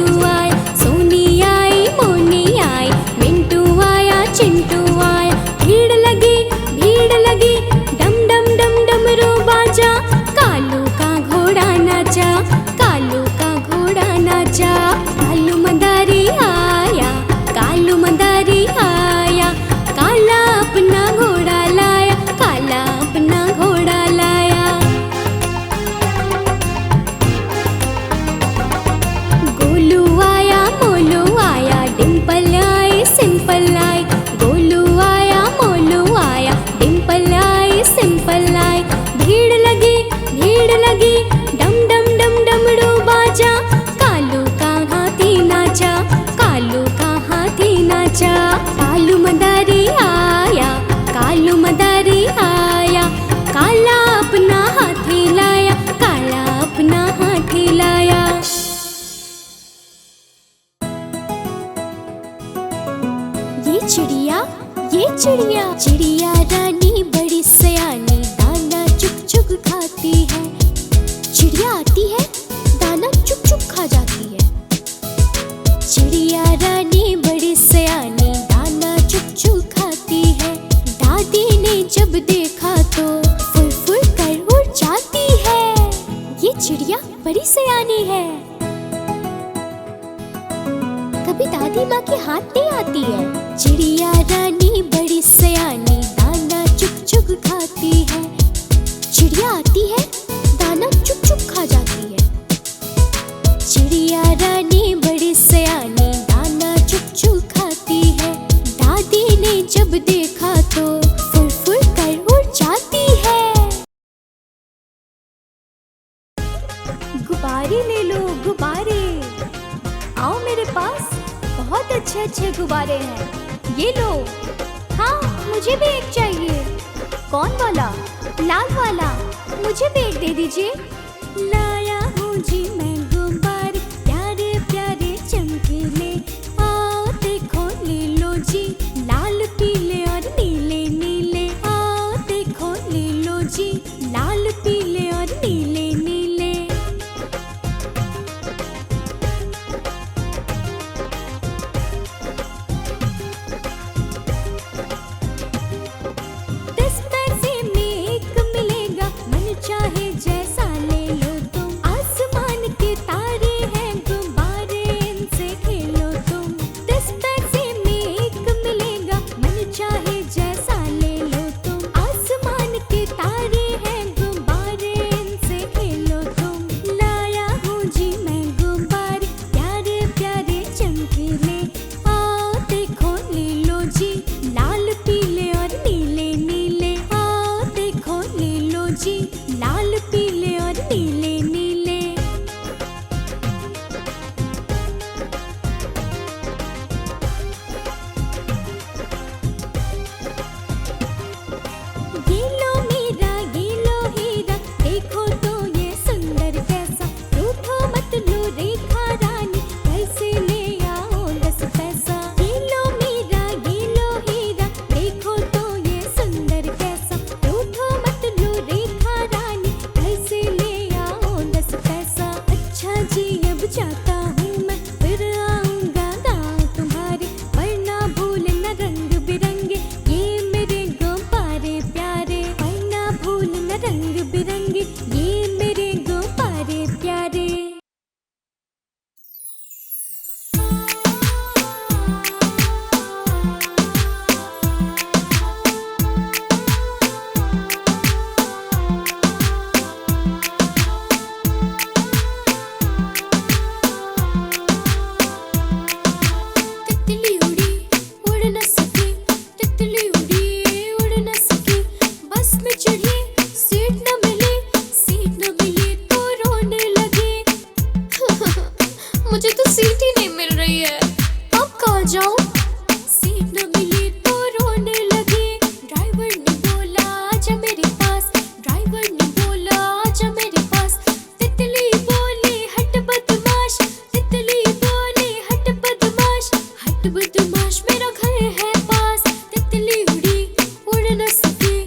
चिंटू आया, सोनी आई मोनी आई, मिंटू आया चिंटू आया। भीड़ लगी डम डम डम डमरू बाजा, कालू का घोड़ा नाचा, कालू का घोड़ा नाचा। कालू मदारी आया, कालू मदारी आया, काला अपना घोड़ा लाया, काला अपना घोड़ा लाया। गोलू आया मोलू आया, Dimple I simple I, Golu आया मोलू आया, डिम्पल आई सिंपल आई। भीड़ लगी डम डम डम डमरू बाजा, कालू का हाथी नाचा, कालू का हाथी नाचा। कालू मदारी आया, कालू मदारी आया, काला अपना हाथी लाया, काला अपना हाथी लाया। ये चिड़िया चिड़िया रानी बड़ी सयानी, दाना चुग चुग खाती है। चिड़िया आती है, दाना चुग चुग खा जाती है। चिड़िया रानी बड़ी सयानी, दाना चुग चुग खाती है। दादी ने जब देखा तो फुर फुर कर उड़ जाती है। ये चिड़िया बड़ी सयानी है, कभी दादी माँ के हाथ नहीं आती है। चिड़िया रानी बड़ी सयानी, दाना चुग चुग खाती है। चिड़िया आती है, दाना चुग चुग खा जाती है। चिड़िया रानी बड़ी सयानी, दाना चुग चुग खाती है। दादी ने जब देखा तो फुर फुर कर उड़ जाती है। गुब्बारे ले लो गुब्बारे, आओ मेरे पास बहुत अच्छे अच्छे गुब्बारे हैं, ये लो। हाँ मुझे भी एक चाहिए। कौन वाला? लाल वाला, मुझे भी एक दे दीजिए। लाया हूँ जी मैं गुब्बारे, प्यारे प्यारे चमकीले, आओ देखो ले लो जी, लाल पीले और नीले नीले। आओ देखो ले लो जी, लाल पीले और नीले नीले। चाहे जैसा ले लो तुम, आसमान के तारे हैं गुब्बारे, इनसे खेलो तुम। 10 पैसे में एक मिलेगा, मन चाहे जैसा ले लो तुम। आसमान के तारे हैं गुब्बारे, इनसे खेलो तुम। लाया हूँ जी मैं गुब्बारे, प्यारे प्यारे चमकीले, आओ देखो ले लो जी, लाल पीले और नीले नीले। आओ देखो ले लो जी, लाल पीले और नीले नीले। ये लो मीरा ये लो हीरा, देखो तो ये सुंदर कैसा। रूठो मत लो रेखा रानी, कैसे ले आओ 10 पैसा। ये लो मीरा ये लो हीरा, देखो तो ये सुंदर कैसा। रूठो मत लो रेखा रानी, कैसे ले आओ 10 पैसा। अच्छा जी अब जाता हूँ मैं, फिर आऊँगा गाँव तुम्हारे, वरना भूलना रंग बिरंगे ये मेरे गुब्बारे प्यारे। वरना भूलना रंग बिरंगे ये मेरे गुब्बारे प्यारे। तितली उड़ी उड़ न सकी, तितली उड़ी उड़ न सकी। बस में चढ़ी सीट न मिली तो रोने लगी। मुझे तो सीट ही नहीं मिल रही है, अब कहाँ जाऊँ? सीट न मिली तो रोने लगी। ड्राइवर ने बोला आजा मेरे पास, ड्राइवर ने बोला आजा मेरे पास। तितली बोली हट बदमाश, तितली बोली हट बदमाश, हट बदमाश मेरा घर है पास। तितली उड़ी उड़ न सकी।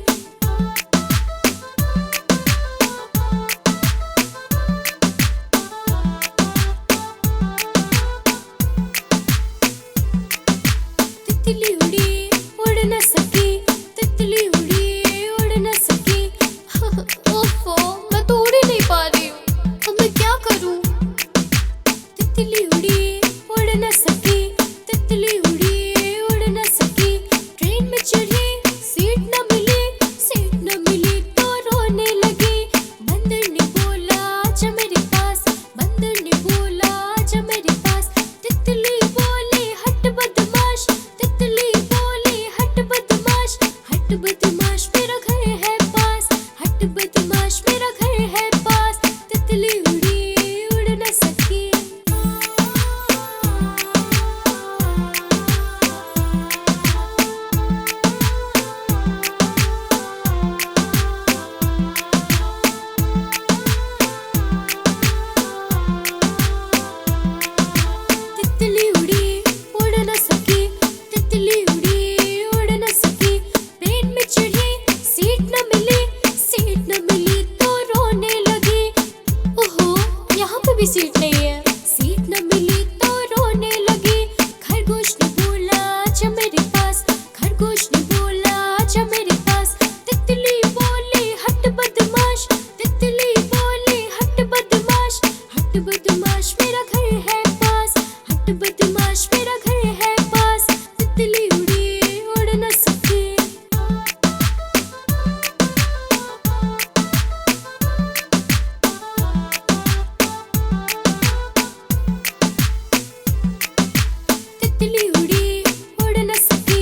तितली उड़ी उड़ न सकी,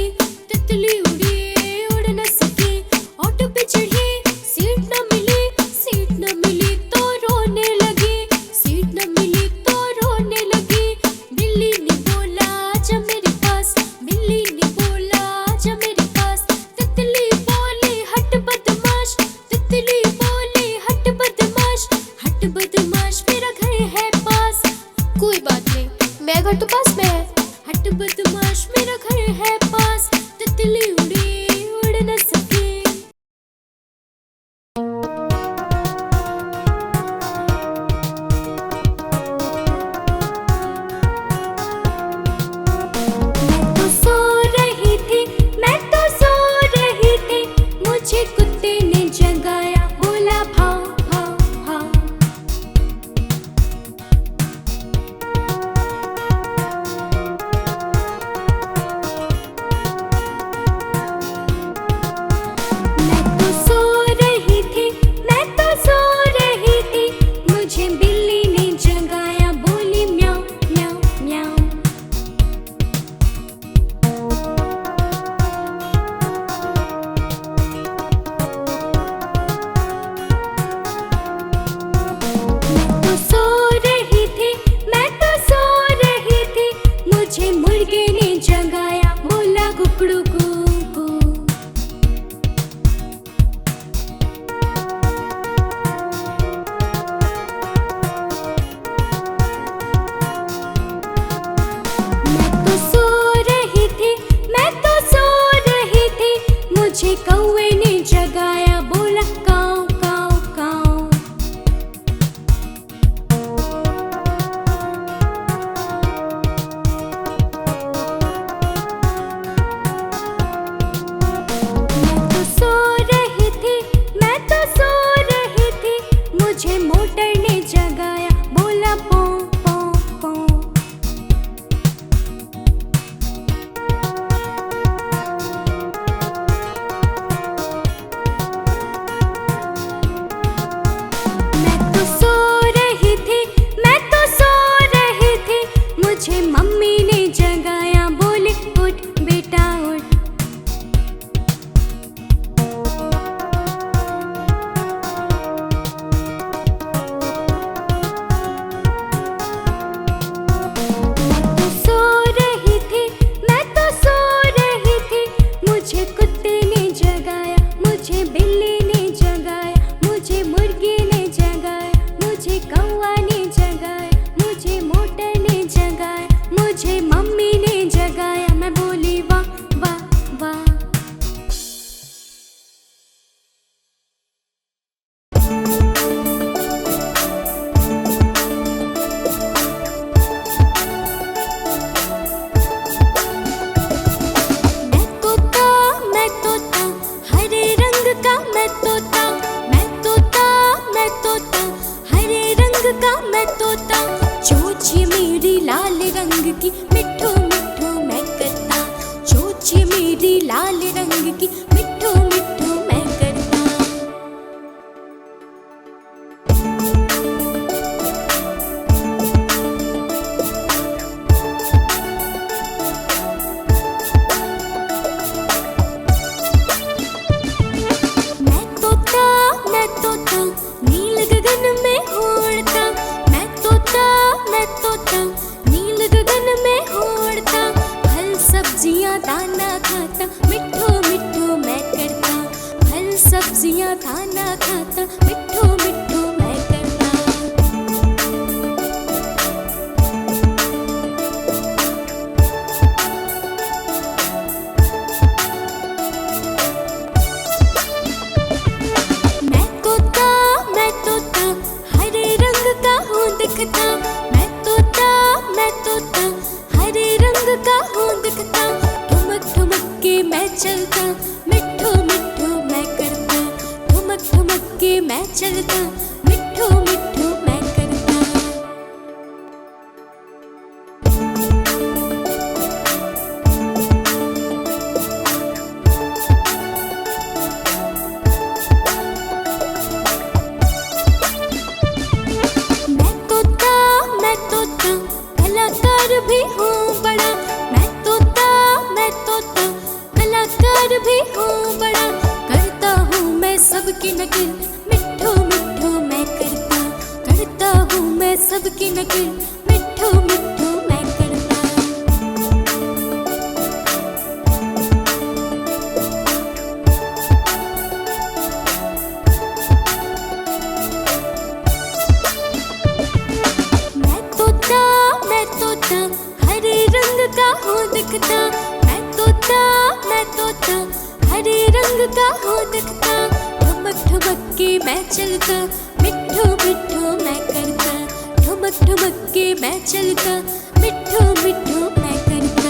तितली उड़ी उड़ न सकी। ऑटो पे चढ़ी सीट न मिली, सीट न मिली तो रोने लगी, सीट न मिली तो रोने लगी। बिल्ली ने बोला आजा मेरे पास, बिल्ली ने बोला आजा मेरे पास। तितली बोली हट बदमाश, तितली बोली हट बदमाश, हट बदमाश मेरा घर है पास। कोई बात नहीं, मेरा घर तो पास में है। हट बदमाश मेरा घर है पास, तितली उड़ी उड़ न सकी। मैं तो सो रही थी, मैं तो सो रही थी, मुझे कुत्ते ने जगाया, बोला भाव भाव भाव। मैं तो सो रही थी, मैं तो सो रही थी, मुझे बिल्ली ने जगाया, बोली म्याऊं म्याऊं म्याऊं। मैं तो सो रही थी, मैं तो सो रही थी, मुझे मुर्गे ने जगाया, बोला कुकड़ू कू कू। मैं तो सो रही थी, मैं तो सो रही थी, मुझे कौवे ने जगाया, बोला काऊ काऊ काऊ। मैं तो सो रही थी, मैं तो सो रही थी, मुझे मोटर ने जगाया, बोला पौ पौ पौ। मैं तो सो रही थी, मैं तो सो रही थी, मुझे मम्मी ने जगाया, बोले उठ बेटा उठ। मैं तो सो रही थी, मैं तो सो रही थी, मुझे कुत्ते ने जगाया, मुझे बिल्ली ने जगाया, मुझे मुर्गी ने जगाया, मुझे कौवा ने जगाया, मुझे मोटर ने जगाया, मुझे मम्मी ने जगाया। मैं बोली वाह वाह वाह। मैं तोता हरे रंग का, मैं तोता, मैं तोता, मैं तोता हरे रंग का, मैं तोता। चोंच ये मेरी लाल रंग की, मिठू मिठू मैं करता, चोंच ये मेरी लाल रंग की, मिठू मिठू मैं करता। मैं तोता, मैं तोता नील गगन में उड़ता, मैं तोता, मैं तोता नील गगन में उड़ता। फल सब्जियां दाना खाता, मिठू मिठू मैं करता, फल सब्जियां दाना खाता, मिठू मिठू मैं करता। मैं तोता, मैं तोता हरे रंग का हूँ दिखता, मैं तोता, मैं तोता हरे रंग का हूँ दिखता। ठुमक ठुमक के मैं चलता, मिठू मिठू मैं करता, ठुमक ठुमक के मैं चलता, मिठू मिठू मैं करता। भी हूँ बड़ा, मैं का हूँ दिखता, मैं तोता हरे रंग का हूँ दिखता। ठुमक ठुमक के मैं चलता, मिट्ठू मिट्ठू मैं करता। ठुमक ठुमक के मैं चलता, मिट्ठू मिट्ठू मैं करता।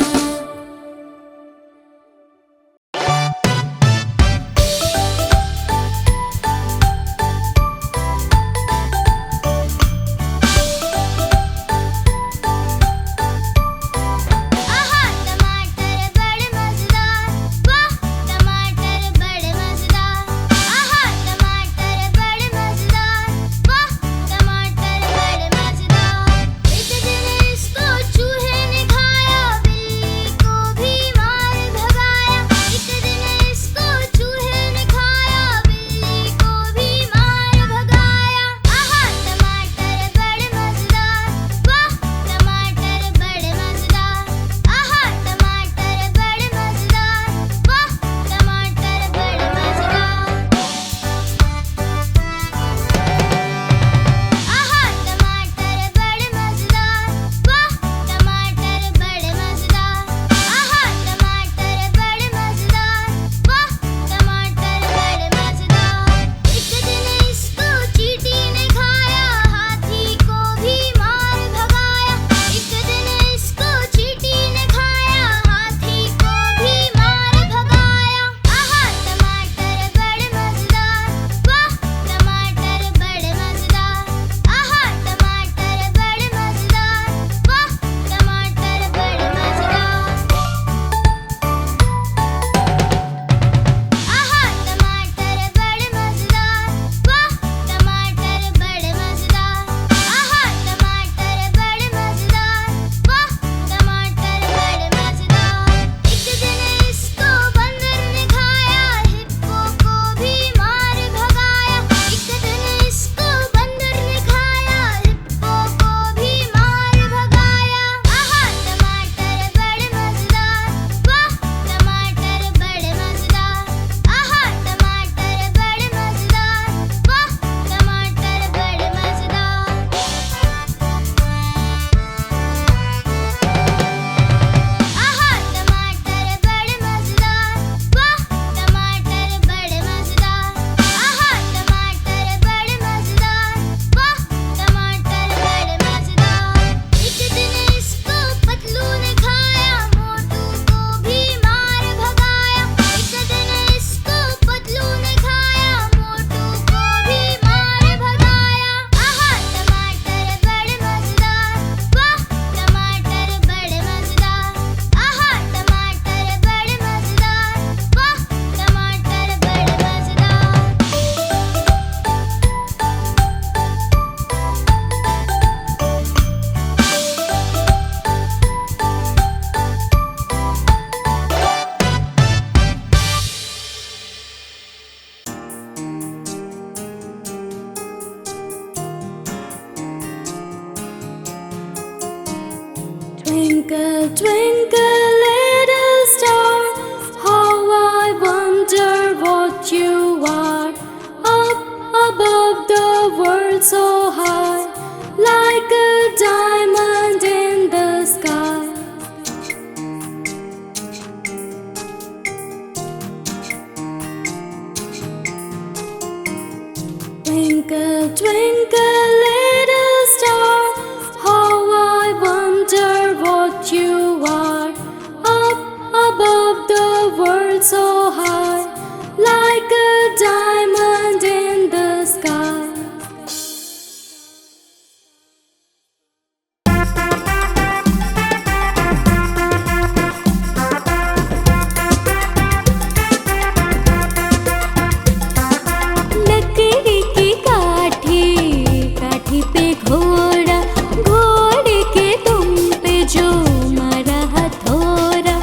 Twinkle, twinkle, little star, how I wonder what you are. Up above the world so high, like a diamond in the sky. Twinkle, twinkle, little star, how I wonder what you are. Up above the world so high, like a diamond in the sky. लकड़ी की काठी, काठी पे घोड़ा, घोड़े के दुम पे जो मारा हथौड़ा।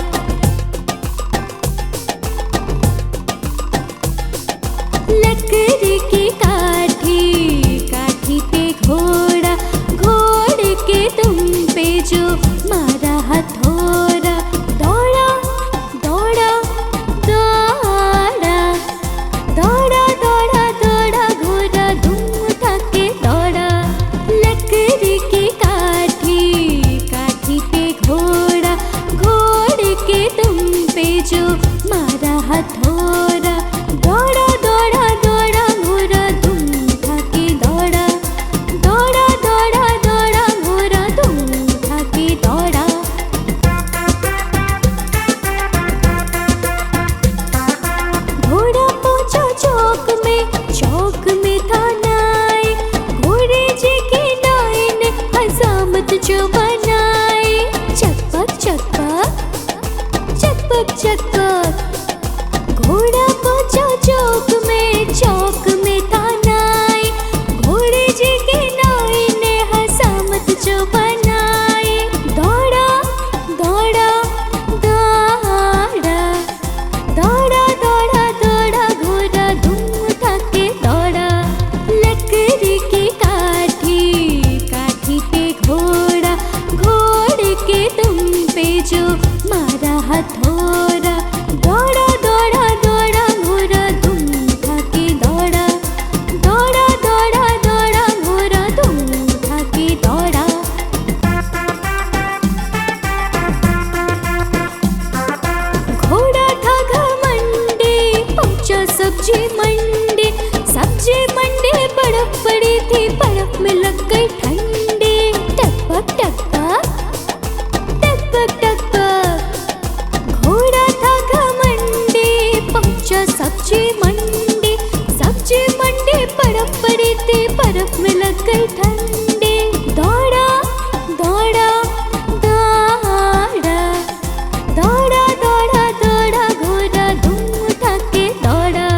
के तुम पे जो मारा हथौड़ा। दौड़ा दौड़ा दौड़ा घोड़ा तुम उठा के दौड़ा। दौड़ा दौड़ा दौड़ा घोड़ा तुम उठा के दौड़ा। घोड़ा पहुंचा चौक में था नाई। घोड़े जी की नाई ने हजामत जो बनाई। चकपक चकपक चकपक चकपक। घोड़ा पहुंचा चौक में था नाई। घोड़े जी की नाई ने हजामत जो बनाई। दौड़ा दौड़ा दौड़ा दौड़ा दौड़ा दौड़ा घोड़ा धूम उठा के दौड़ा। लकड़ी की काठी पे घोड़ा। घोड़े के तुम पे जो मारा हथौड़ा। दौड़ा दौड़ा दौड़ा घोड़ा धूम उठा के दौड़ा। दौड़ा दौड़ा दौड़ा घोड़ा धूम उठा के दौड़ा। घोड़ा था घमंडी पहुंचा सब्जी मंडी। सब्जी मंडी बर्फ पड़ी थी, बर्फ में लग गई ठंडी। टकपक टकपक टकपक टकपक। घोड़ा था घमंडी पहुंचा सब्जी मंडी। सब्जी मंडी बर्फ पड़ी थी, बर्फ में लग गई ठंडी। दौड़ा दौड़ा दौड़ा दौड़ा दौड़ा दौड़ा घोड़ा धूम उठा के दौड़ा।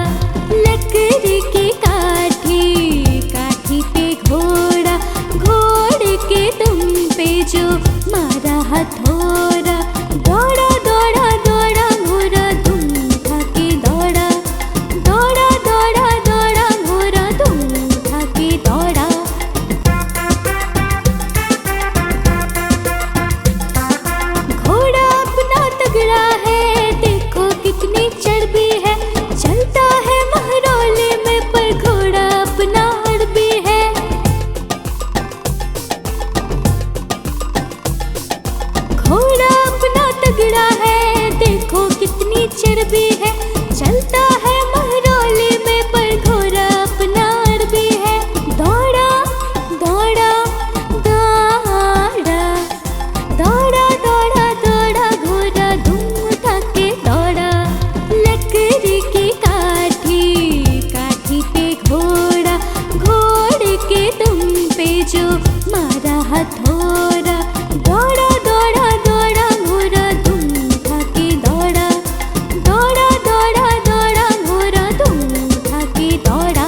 लकड़ी की काठी पे घोड़ा। घोड़े के तुम पे जो मारा हथौड़ा। दौड़ा दौड़ा दौड़ा घोड़ा धूम उठा के दौड़ा। दौड़ा दौड़ा दौड़ा घोड़ा धूम उठा के दौड़ा। घोड़ा अपना तगड़ा है, देखो कितनी चर्बी है। चलता है महरौले में पर घोड़ा अपना हड़बी है। घोड़ा अपना तगड़ा है, देखो कितनी चर्बी है। चलता है महरौले में पर घोड़ा अपना हड़बी है। दौड़ा दौड़ा दौड़ा दौड़ा दौड़ा दौड़ा घोड़ा धूम उठा के दौड़ा। लकड़ी की काठी पे घोड़ा। घोड़े के तुम पे जो मारा हथौड़ा। दौड़ा दौड़ा दौड़ा घोड़ा धूम उठा के दौड़ा। दौड़ा दौड़ा दौड़ा घोड़ा धूम उठा के दौड़ा।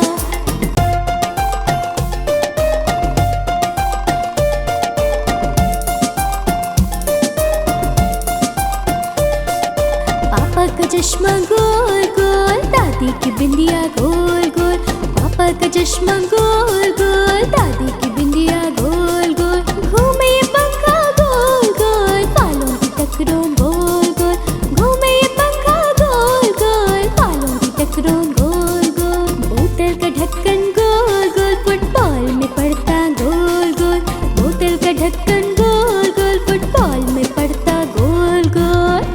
पापा का चश्मा गोल गोल, दादी की बिंदिया गोल गोल। पापा का चश्मा गोल गोल, दादी की बिंदिया गोल गोल। घूमे ये पंखा गोल गोल, बालों की टकरों गोल गोल। घूमे ये पंखा गोल गोल, बालों की टकरों गोल गोल। बोतल का ढक्कन गोल गोल, फुटबॉल में पड़ता गोल गोल। बोतल का ढक्कन गोल गोल, फुटबॉल में पड़ता गोल गोल।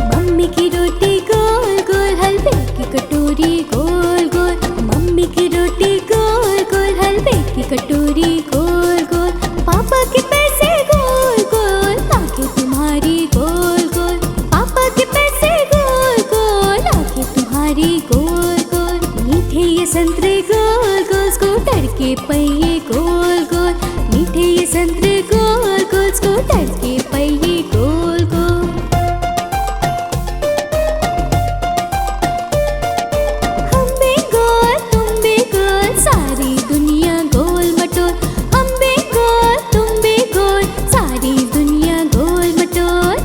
मम्मी की रोटी गोल गोल, हलवे की कटोरी गोल गोल। मम्मी की रोटी गोल गोल, हलवे की कटोरी गोल गोल। पापा के पैसे गोल गोल, आंखें तुम्हारी गोल गोल। पापा के पैसे गोल गोल, आंखें तुम्हारी गोल गोल। मीठे ये संतरे गोल गोल, स्कूटर के पहिए गोल गोल। मीठे ये संतरे गोल गोल, स्कूटर के पहिए गोल गोल। हम भी गोल तुम भी गोल, सारी दुनिया गोल मटोल। हम भी गोल तुम भी गोल, सारी दुनिया गोल मटोल।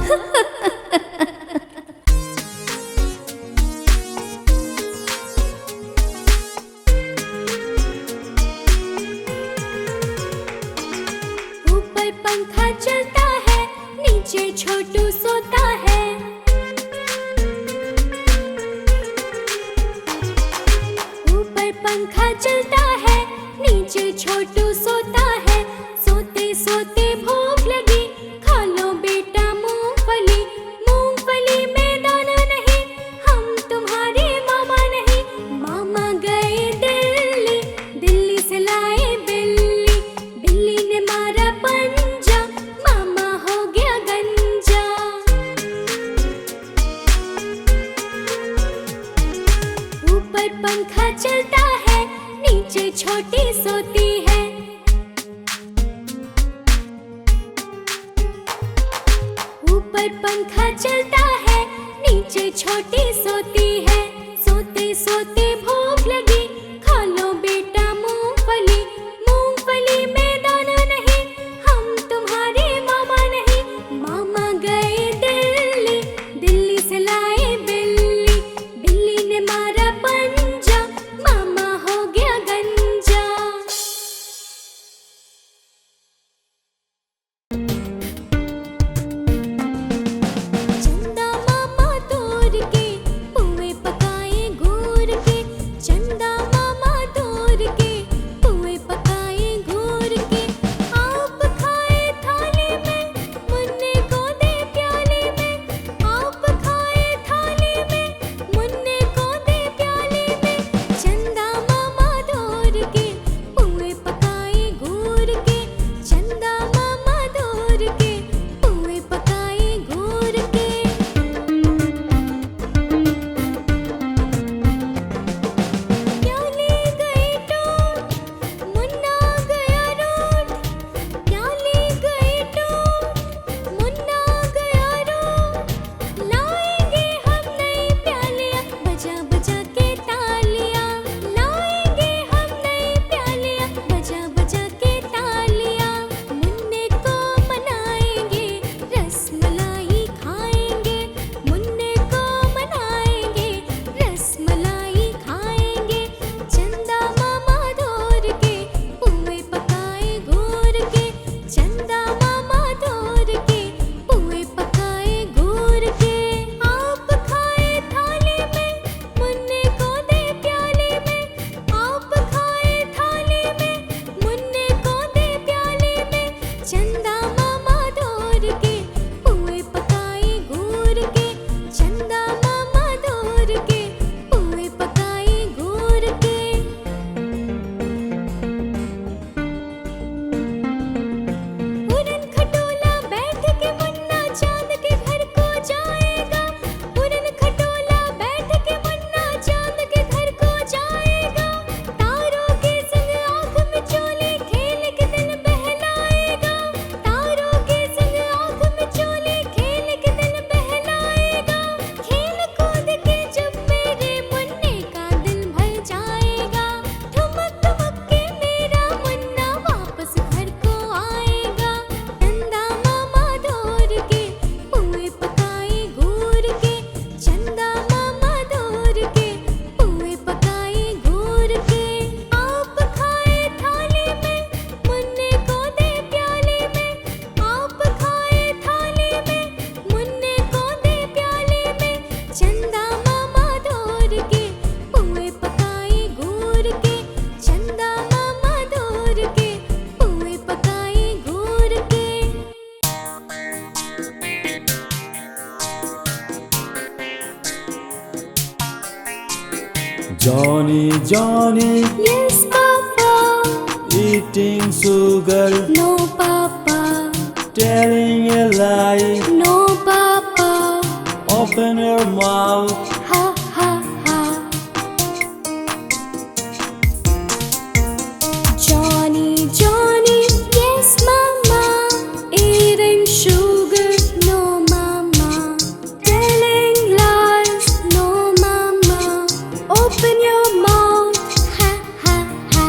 ऊपर पंखा चलता है, नीचे छोटू सोता है। ऊपर पंखा चलता है, नीचे छोटू सोता है। सोते सोते भूख लगी, खा लो बेटा मूंगफली। मूंगफली में दाना नहीं, हम तुम्हारे मामा नहीं। मामा गए दिल्ली, दिल्ली से लाए बिल्ली। बिल्ली ने मारा पंजा, मामा हो गया गंजा। ऊपर पंखा चलता है, नीचे छोटी सोती है। ऊपर पंखा चलता है, नीचे छोटी सोती है। सोते सोते भूख लगी, खा लो बेटा मूंगफली। मूंगफली में दाना नहीं, हम तुम्हारे मामा नहीं। मामा गए दिल्ली, दिल्ली से लाए बिल्ली। बिल्ली ने मारा पंजा, मामा हो गया गंजा। चंदा मामा तोड़ के पुए पकाए घूर के। चंदा मामा तोड़ के पुए पकाए घूर के। आप खाए थाली में, मुन्ने को दे प्याली में। आप खाए थाली में, मुन्ने को दे प्याली में। चंदा मामा तोड़ के पुए पकाए घूर के। चंदा मामा तोड़ के पुए पकाए घूर के। प्याली गई टूट, मुन्ना गया रूठ। प्याली गई टूट, मुन्ना गया रूठ। लाएंगे हम नई प्यालियाँ, बजा बजा के तालियाँ। लाएंगे हम नई प्यालियाँ, बजा बजा के तालियाँ। मुन्ने को मनाएंगे, रसमलाई खाएंगे। मुन्ने को मनाएंगे, रसमलाई खाएंगे। चंदा मामा तोड़ के पुए पकाए घूर के। चंदा मामा तोड़ के पुए पकाए घूर के। आप खाए थाली में, मुन्ने को दे प्याली में। आप खाए थाली में, मुन्ने को दे प्याली में। चंदा मामा तोड़ के पुए पकाए घूर के। चंदा मामा तोड़ के पुए पकाए घूर के। उड़न खटोला बैठ के मुन्ना चांद के घर को जाएगा। उड़न खटोला बैठ के मुन्ना चांद के घर को जाएगा। तारों के संग आँख मिचोले खेल के दिल बहलाएगा। तारों के संग आँख मिचोले खेल के दिल बहलाएगा। खेल कूद के जब मेरे मुन्ने का दिल भर जाएगा। ठुमक ठुमक के मेरा मुन्ना वापस घर को आएगा। चंदा मामा तोड़ के पुए पकाए घूर के। चंदा मामा तोड़ के पुए पकाए घूर के। आप खाए थाली में, मुन्ने को दे प्याली में। आप खाए थाली में, मुन्ने को दे प्याली में। चंदा मामा तोड़ के पुए पकाए घूर के। चंदा मामा तोड़ के पुए पकाए घूर के। Johnny, Johnny, Yes, Papa. eating sugar, No, Papa. telling a lie. No, Papa. Open your mouth. Ha ha ha. Johnny, Johnny, yes, Mama. Eating sugar, no, Mama. Telling lies, no, Mama. Open your mouth. Ha ha ha.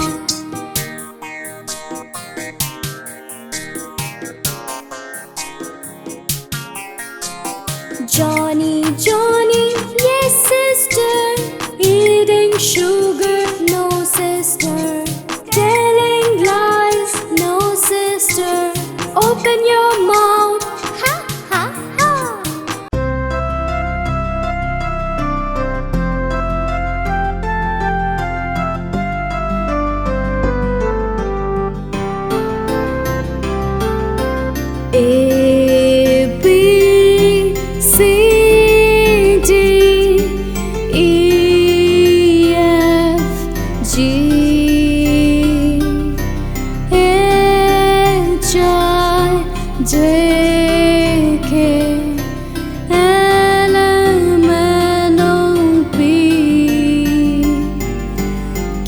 Johnny, Johnny, yes, sister. Eating sugar, no, sister. Telling lies, no, sister. Open your mouth. Ha ha ha.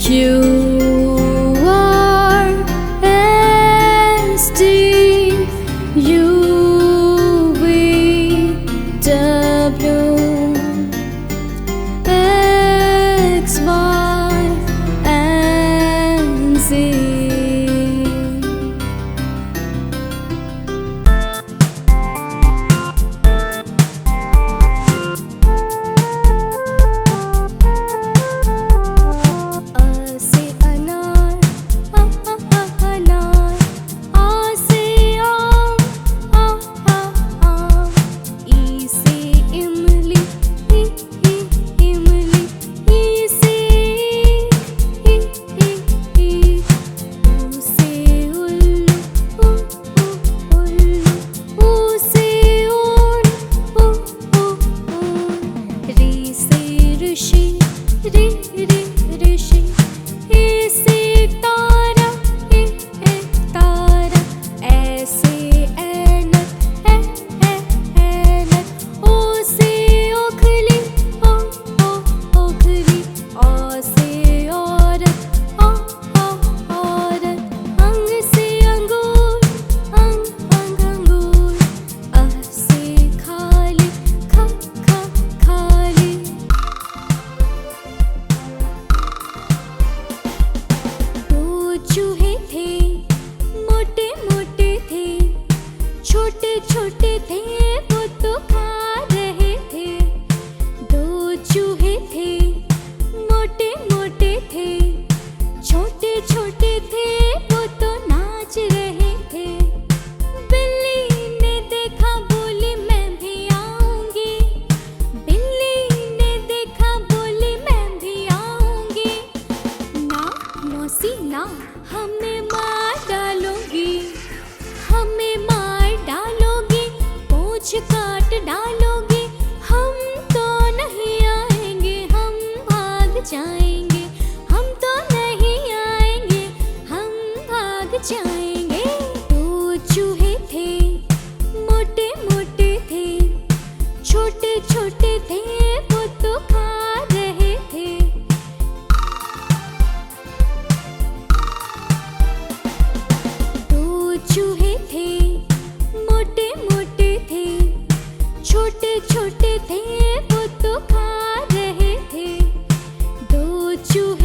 You are S T U V W X Y and Z. चूहे थे, मोटे मोटे थे, छोटे छोटे थे, वो तो खा रहे थे। दो चूहे थे, मोटे मोटे थे, छोटे छोटे थे, वो तो नाच रहे थे। बिल्ली ने देखा, बोली मैं भी आऊंगी। बिल्ली ने देखा, बोली मैं भी आऊंगी। ना मौसी ना, हमें मार डालोगी, हमें मार डालोगी, पूंछ काट डालोगी। हम तो नहीं आएंगे, हम भाग जाएंगे। हम तो नहीं आएंगे, हम भाग जाएंगे। दो चूहे थे, मोटे मोटे थे, छोटे छोटे थे, वो तो खा रहे थे। चूहे थे, मोटे मोटे थे, छोटे छोटे थे, वो तो खा रहे थे। दो चूहे